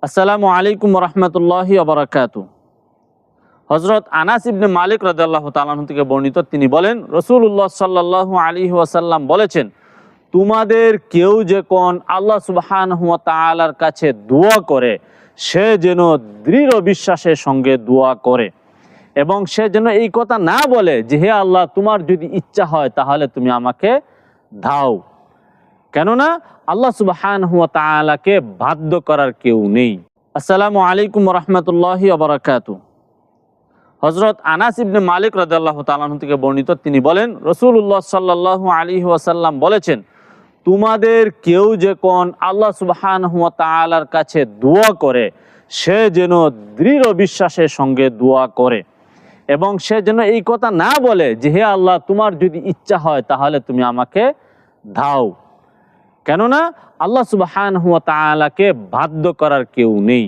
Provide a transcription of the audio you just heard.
আসসালামু আলাইকুম রহমতুল্লাহি ওবারাকাতু। হযরত আনাস ইবনে মালিক রাদিয়াল্লাহু তাআলা আনহু থেকে বর্ণিত, তিনি বলেন, রাসূলুল্লাহ সাল্লাল্লাহু আলাইহি ওয়াসাল্লাম বলেছেন, তোমাদের কেউ যখন আল্লাহ সুবহানাহু ওয়া তাআলার কাছে দোয়া করে সে যেন দৃঢ় বিশ্বাসের সঙ্গে দোয়া করে এবং সে যেন এই কথা না বলে যে হে আল্লাহ, তোমার যদি ইচ্ছা হয় তাহলে তুমি আমাকে দাও, কেননা আল্লাহ সুবহানাহু ওয়া তাআলাকে বাধ্য করার কেউ নেই। আসসালামু আলাইকুম রহমতুল্লাহি ওয়া বারাকাতু। হযরত আনাস ইবনে মালিক রাদিয়াল্লাহু তাআলা আনহু থেকে বর্ণিত, তিনি বলেন, রাসূলুল্লাহ সাল্লাল্লাহু আলাইহি ওয়াসাল্লাম বলেছেন, তোমাদের কেউ যখন আল্লাহ সুবহানাহু ওয়া তাআলার কাছে দোয়া করে সে যেন দৃঢ় বিশ্বাসের সঙ্গে দোয়া করে এবং সে যেন এই কথা না বলে যে হে আল্লাহ, তোমার যদি ইচ্ছা হয় তাহলে তুমি আমাকে দাও, কেননা আল্লাহ সুবহানাহু ওয়া তাআলাকে বাধ্য করার কেউ নেই।